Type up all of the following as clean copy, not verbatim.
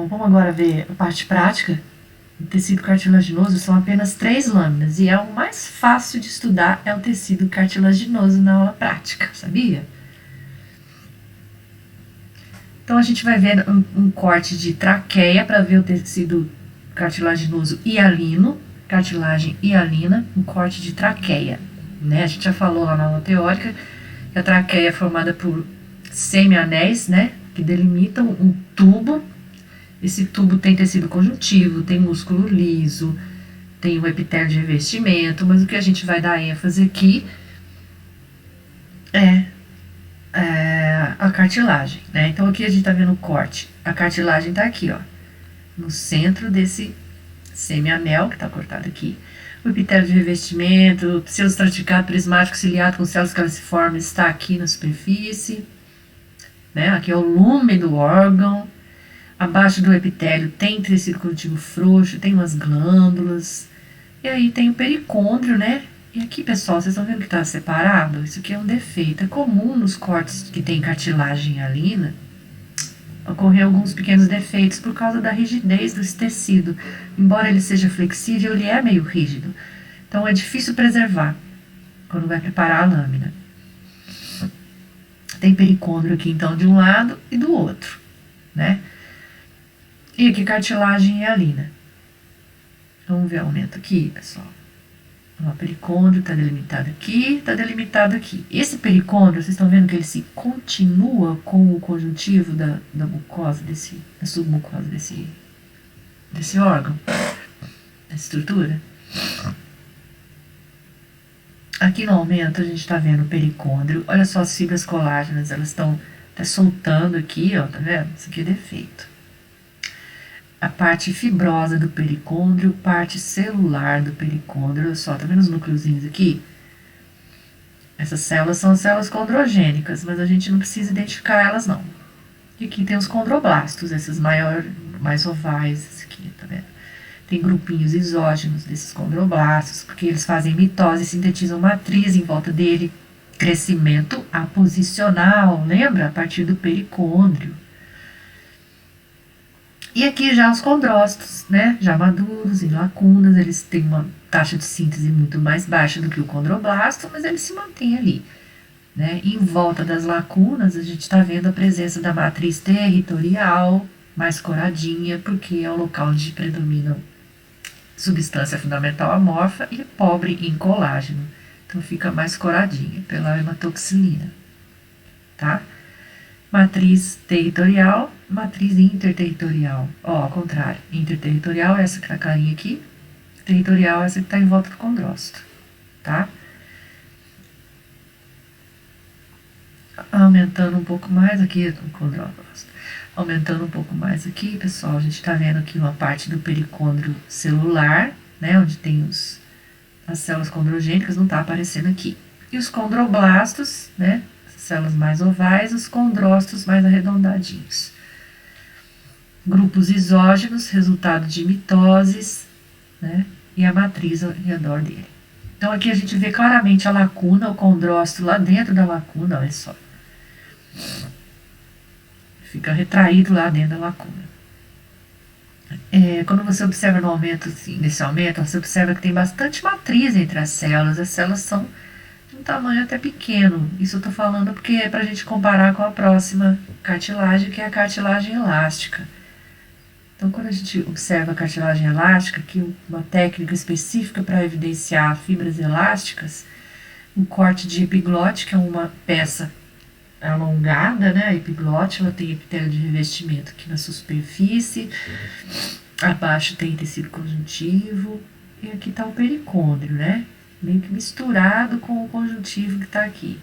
Então, vamos agora ver a parte prática. O tecido cartilaginoso são apenas 3 lâminas e é o mais fácil de estudar é o tecido cartilaginoso na aula prática, sabia? Então a gente vai ver um corte de traqueia para ver o tecido cartilaginoso hialino, cartilagem hialina, um corte de traqueia, né? A gente já falou lá na aula teórica que a traqueia é formada por semianéis, né, que delimitam um tubo. Esse tubo tem tecido conjuntivo, tem músculo liso, tem o epitélio de revestimento, mas o que a gente vai dar ênfase aqui é a cartilagem, né? Então aqui a gente tá vendo o corte. A cartilagem tá aqui, ó, no centro desse semianel, que tá cortado aqui. O epitélio de revestimento, o pseudoestratificado prismático ciliado com células caliciformes está aqui na superfície, né? Aqui é o lume do órgão. Abaixo do epitélio tem tecido conjuntivo frouxo, tem umas glândulas. E aí tem o pericôndrio, né? E aqui, pessoal, vocês estão vendo que está separado? Isso aqui é um defeito. É comum nos cortes que tem cartilagem hialina ocorrer alguns pequenos defeitos por causa da rigidez desse tecido. Embora ele seja flexível, ele é meio rígido. Então é difícil preservar quando vai preparar a lâmina. Tem pericôndrio aqui, então, de um lado e do outro, né? E aqui cartilagem hialina. Vamos ver o aumento aqui, pessoal. O pericôndrio está delimitado aqui, está delimitado aqui. Esse pericôndrio, vocês estão vendo que ele se continua com o conjuntivo da mucosa, da submucosa desse órgão, dessa estrutura. Aqui no aumento a gente está vendo o pericôndrio. Olha só as fibras colágenas, elas estão até soltando aqui, ó, tá vendo? Isso aqui é defeito. A parte fibrosa do pericôndrio, parte celular do pericôndrio, olha só, tá vendo os núcleozinhos aqui? Essas células são células condrogênicas, mas a gente não precisa identificar elas não. E aqui tem os condroblastos, esses mais ovais, esse aqui, tá vendo? Tem grupinhos isógenos desses condroblastos, porque eles fazem mitose e sintetizam matriz em volta dele, crescimento aposicional, lembra? A partir do pericôndrio. E aqui já os condrócitos, né, já maduros, em lacunas, eles têm uma taxa de síntese muito mais baixa do que o condroblasto, mas eles se mantêm ali, né. Em volta das lacunas, a gente está vendo a presença da matriz territorial, mais coradinha, porque é o local onde predomina substância fundamental amorfa e pobre em colágeno. Então fica mais coradinha pela hematoxilina, tá? Matriz territorial, matriz interterritorial. Ó, ao contrário. Interterritorial é essa que tá clarinha aqui. Territorial é essa que tá em volta do condrócito, tá? Aumentando um pouco mais aqui o condrócito. Aumentando um pouco mais aqui, pessoal, a gente tá vendo aqui uma parte do pericôndrio celular, né? Onde tem as células condrogênicas, não tá aparecendo aqui. E os condroblastos, né? Células mais ovais, os condrócitos mais arredondadinhos. Grupos isógenos, resultado de mitoses, né? E a matriz ao redor dele. Então aqui a gente vê claramente a lacuna, o condrócito lá dentro da lacuna, olha só. Fica retraído lá dentro da lacuna. Quando você observa no aumento, assim, nesse aumento, você observa que tem bastante matriz entre as células são de um tamanho até pequeno. Isso eu tô falando porque é pra gente comparar com a próxima cartilagem, que é a cartilagem elástica. Então, quando a gente observa a cartilagem elástica, que uma técnica específica para evidenciar fibras elásticas, o corte de epiglote, que é uma peça alongada, né? A epiglote, ela tem epitélio de revestimento aqui na superfície, abaixo tem tecido conjuntivo, e aqui está o pericôndrio, né? Meio que misturado com o conjuntivo que está aqui.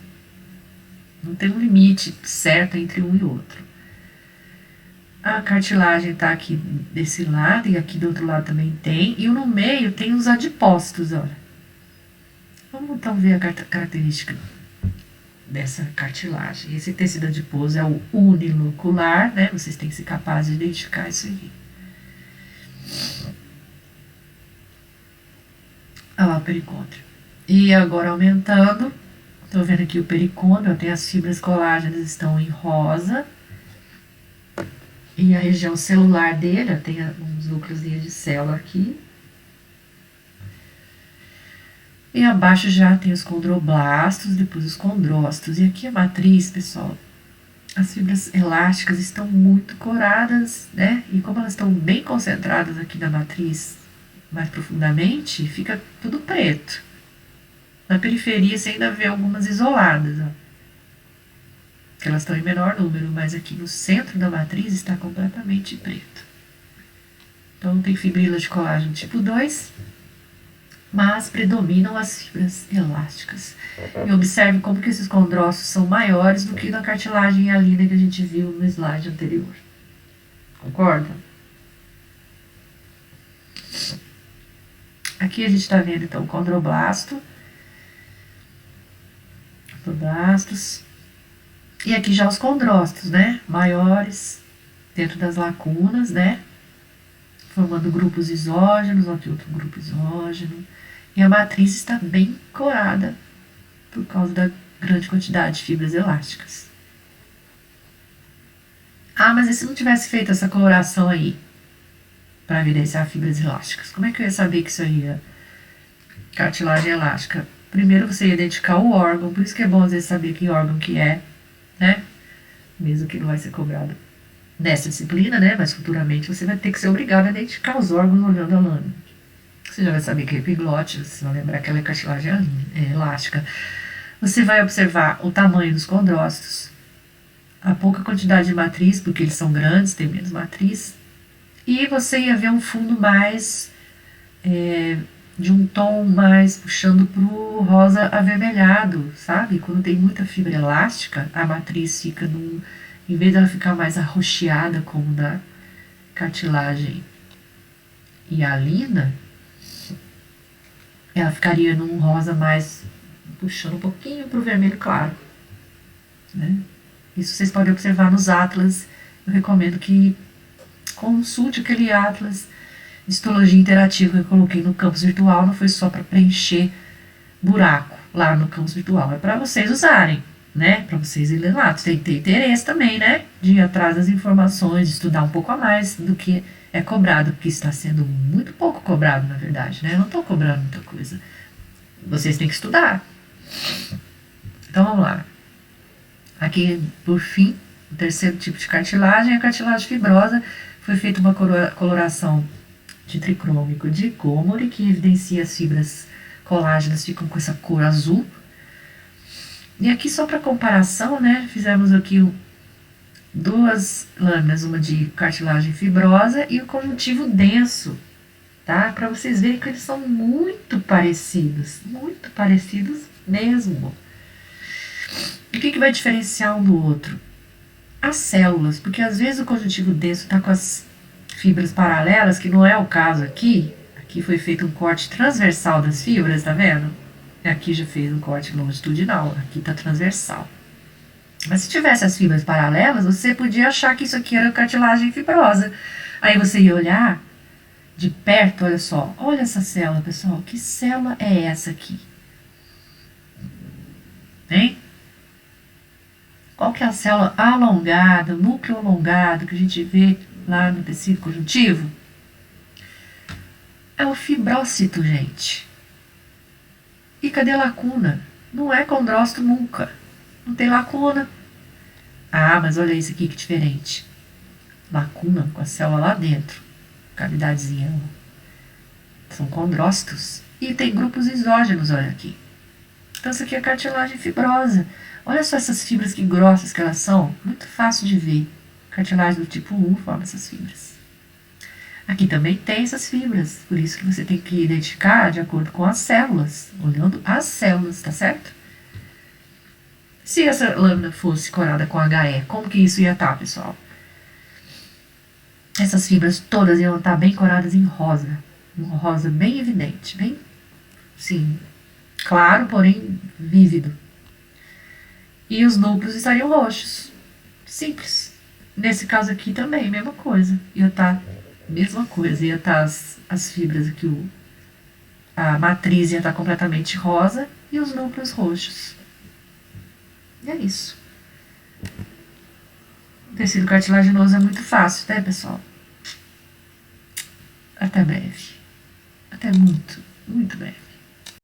Não tem um limite certo entre um e outro. A cartilagem está aqui desse lado e aqui do outro lado também tem. E no meio tem os adipócitos, olha. Vamos então ver a característica dessa cartilagem. Esse tecido adiposo é o unilocular, né? Vocês têm que ser capazes de identificar isso aqui. Olha lá o pericôndrio. E agora aumentando, estou vendo aqui o pericôndrio, tem as fibras colágenas estão em rosa. E a região celular dele, ó, tem uns núcleos de célula aqui. E abaixo já tem os condroblastos, depois os condrócitos. E aqui a matriz, pessoal, as fibras elásticas estão muito coradas, né? E como elas estão bem concentradas aqui na matriz mais profundamente, fica tudo preto. Na periferia você ainda vê algumas isoladas, ó, que elas estão em menor número, mas aqui no centro da matriz está completamente preto. Então tem fibrilas de colágeno tipo 2, mas predominam as fibras elásticas. E observe como que esses condrócitos são maiores do que na cartilagem hialina que a gente viu no slide anterior. Concorda? Aqui a gente está vendo então o condroblasto, condroblastos, e aqui já os condrócitos, né? Maiores, dentro das lacunas, né? Formando grupos isógenos, aqui outro grupo isógeno. E a matriz está bem corada por causa da grande quantidade de fibras elásticas. Ah, mas e se não tivesse feito essa coloração aí, para evidenciar fibras elásticas? Como é que eu ia saber que isso aí é cartilagem elástica? Primeiro você ia identificar o órgão, por isso que é bom às vezes saber que órgão que é, né? Mesmo que não vai ser cobrado nessa disciplina, né? Mas futuramente você vai ter que ser obrigado a identificar os órgãos olhando a lâmina. Você já vai saber que é epiglote, você vai lembrar que ela é cartilagem elástica. Você vai observar o tamanho dos condrócitos, a pouca quantidade de matriz, porque eles são grandes, tem menos matriz, e você ia ver um fundo mais de um tom mais puxando para o rosa avermelhado, sabe? Quando tem muita fibra elástica, a matriz fica em vez dela ficar mais arroxeada como da cartilagem hialina, ela ficaria num rosa mais puxando um pouquinho para o vermelho claro, né? Isso vocês podem observar nos atlas. Eu recomendo que consulte aquele atlas de histologia interativa que eu coloquei no campus virtual. Não foi só para preencher buraco lá no campus virtual, é para vocês usarem, né? Para vocês irem lá. Tem que ter interesse também, né? De ir atrás das informações, de estudar um pouco a mais do que é cobrado, porque está sendo muito pouco cobrado, na verdade, né? Eu não estou cobrando muita coisa. Vocês têm que estudar. Então vamos lá. Aqui, por fim, o terceiro tipo de cartilagem é a cartilagem fibrosa. Foi feita uma coloração de tricrômico de Gomori, que evidencia as fibras colágenas, ficam com essa cor azul. E aqui, só para comparação, né, fizemos aqui duas lâminas, uma de cartilagem fibrosa e o conjuntivo denso, tá? Para vocês verem que eles são muito parecidos mesmo. E o que vai diferenciar um do outro? As células, porque às vezes o conjuntivo denso está com as fibras paralelas, que não é o caso aqui. Aqui foi feito um corte transversal das fibras, tá vendo? Aqui já fez um corte longitudinal, aqui está transversal. Mas se tivesse as fibras paralelas, você podia achar que isso aqui era cartilagem fibrosa. Aí você ia olhar de perto, olha só, olha essa célula, pessoal, que célula é essa aqui? Hein? Qual que é a célula alongada, núcleo alongado, que a gente vê lá no tecido conjuntivo? É o fibrócito, gente. E cadê a lacuna? Não é condrócito nunca. Não tem lacuna. Ah, mas olha isso aqui que diferente. Lacuna com a célula lá dentro. Cavidadezinha. São condrócitos. E tem grupos isógenos, olha aqui. Então isso aqui é cartilagem fibrosa. Olha só essas fibras que grossas que elas são. Muito fácil de ver. Cartilagem do tipo 1 forma essas fibras. Aqui também tem essas fibras. Por isso que você tem que identificar de acordo com as células. Olhando as células, tá certo? Se essa lâmina fosse corada com HE, como que isso ia estar, pessoal? Essas fibras todas iam estar bem coradas em rosa. Um rosa bem evidente. Bem, sim, claro, porém vívido. E os núcleos estariam roxos. Simples. Nesse caso aqui também, mesma coisa. Ia estar mesma coisa. Ia estar as fibras aqui, a matriz ia estar completamente rosa e os núcleos roxos. E é isso. O tecido cartilaginoso é muito fácil, né, pessoal? Até breve. Até muito, muito breve.